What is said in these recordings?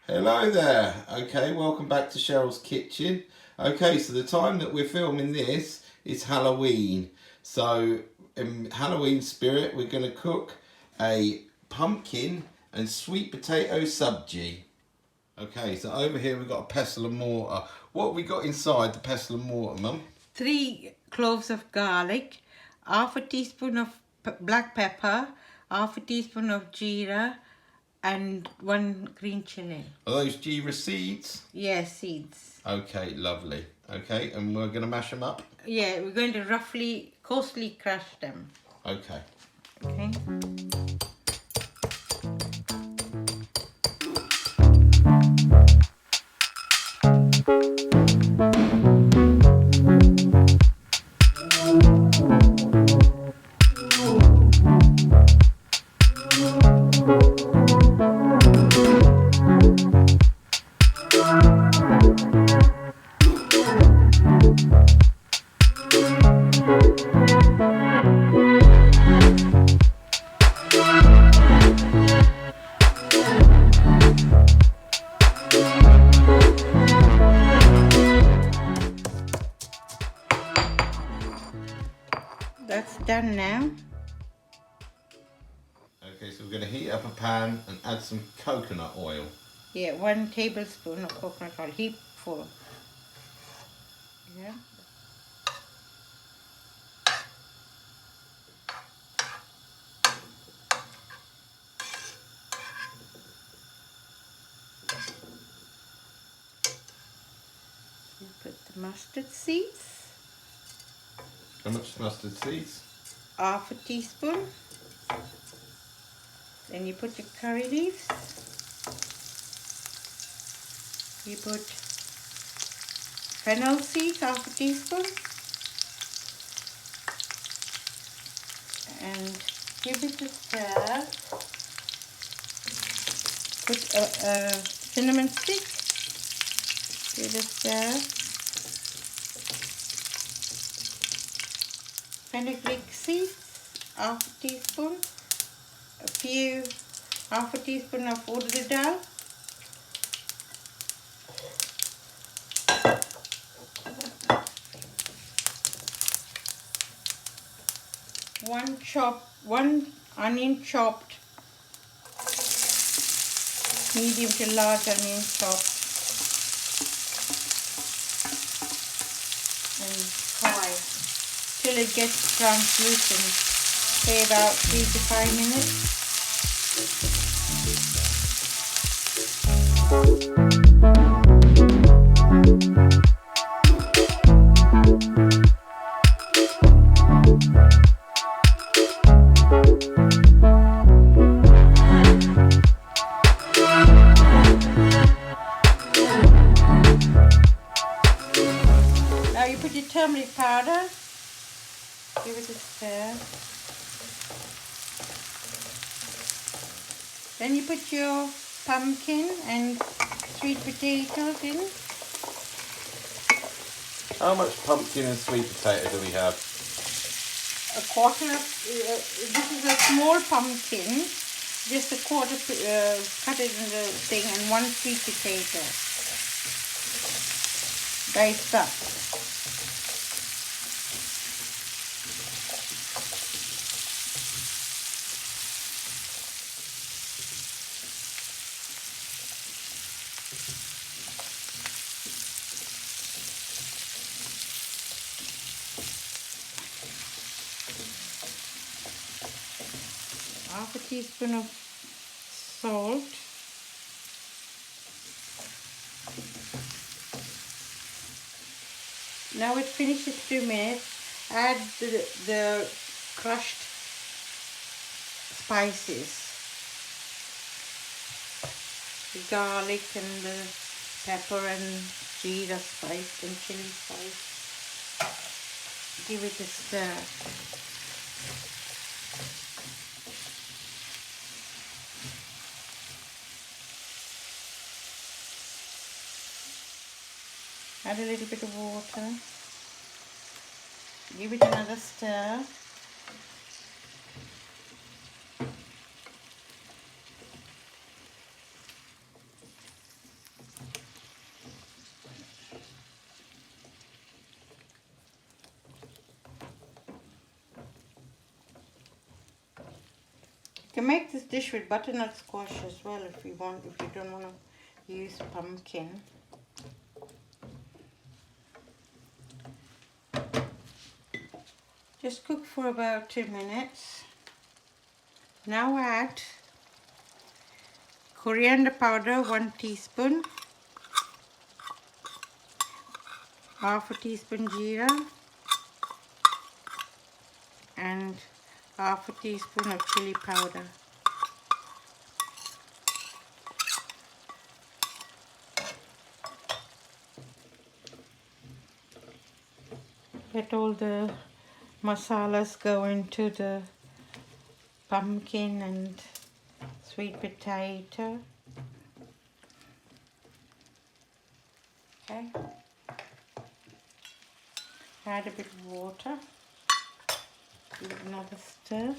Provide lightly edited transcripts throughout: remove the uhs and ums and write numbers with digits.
Hello there. Okay, welcome back to Cheryl's kitchen. Okay, so the time that we're filming this is Halloween. So in Halloween spirit, we're going to cook a pumpkin and sweet potato subji. Okay, so over here we've got a pestle and mortar. What have we got inside the pestle and mortar, Mum? 3 cloves of garlic, half a teaspoon of black pepper, half a teaspoon of jeera, and 1 green chilli. Are those jeera seeds? Yes, seeds. Okay, lovely. Okay, and we're going to mash them up? Yeah, we're going to roughly, coarsely crush them. Okay. Okay. That's done now. Okay, so we're going to heat up a pan and add some coconut oil. Yeah, 1 tablespoon of coconut oil, heap full. Yeah. You put the mustard seeds. How much mustard seeds? Half a teaspoon. Then you put your curry leaves. You put fennel seeds, half a teaspoon. And give it a stir. Put a cinnamon stick. Give it a stir. Fenugreek seeds, half a teaspoon. Half a teaspoon of urad dal. One onion chopped, medium to large onion chopped, and fry till it gets translucent. Say about 3 to 5 minutes. Now you put your turmeric powder. Give it a stir. Then you put your pumpkin and sweet potatoes in. How much pumpkin and sweet potato do we have? A quarter of, this is a small pumpkin, just a quarter, cut it in the thing, and 1 sweet potato, diced up. Half a teaspoon of salt. Now it finishes 2 minutes. Add the crushed spices. The garlic and the pepper and jeera spice and chili spice. Give it a stir. Add a little bit of water. Give it another stir. You can make this dish with butternut squash as well if you want, if you don't want to use pumpkin. Just cook for about 2 minutes. Now add coriander powder 1 teaspoon, half a teaspoon jeera, and half a teaspoon of chili powder. Let all the masalas go into the pumpkin and sweet potato. Okay. Add a bit of water. Give it another stir.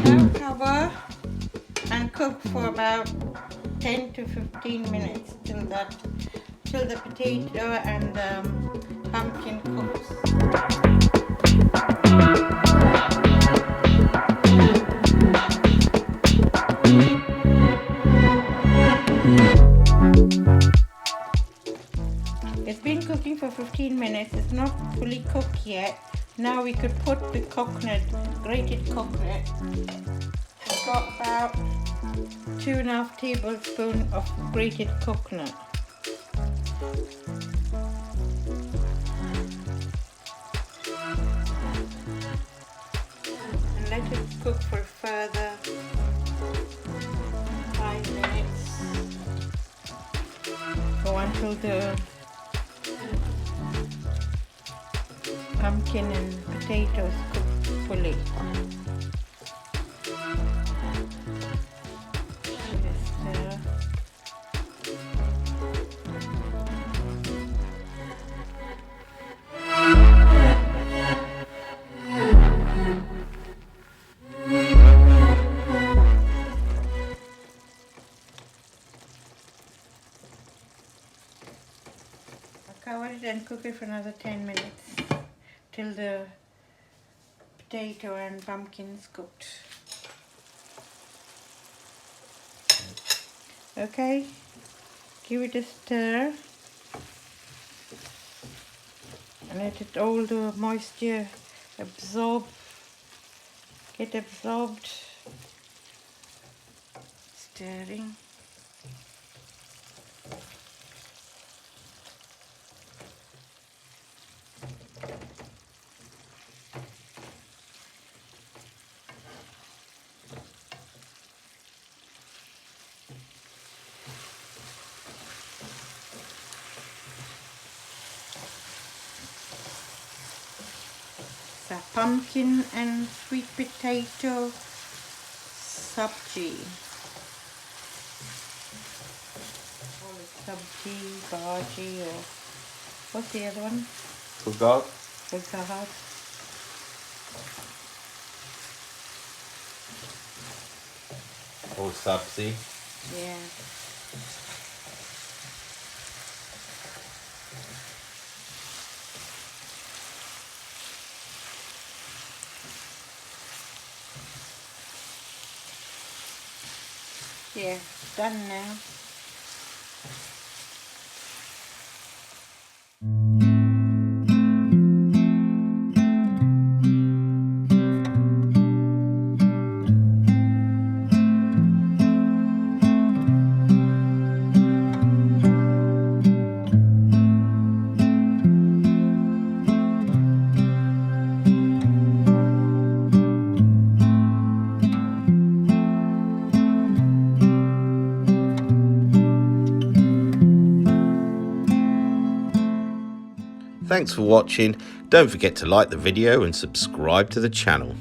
Now cover and cook for about 10 to 15 minutes till the potato and pumpkin cooks. It's been cooking for 15 minutes. It's not fully cooked yet. Now we could put the coconut, grated coconut. I've got about 2.5 tablespoons of grated coconut. And let it cook for further 5 minutes. Go until the pumpkin and potatoes cook fully. Just, cover it and cook it for another 10 minutes till the potato and pumpkin is cooked. Okay, give it a stir and let it all the moisture get absorbed. Stirring. The pumpkin and sweet potato subji. Call it subji, bhaji, or what's the other one? Forgot. Bhagat. Or sabzi. Yeah. Yeah, done now. Thanks for watching. Don't forget to like the video and subscribe to the channel.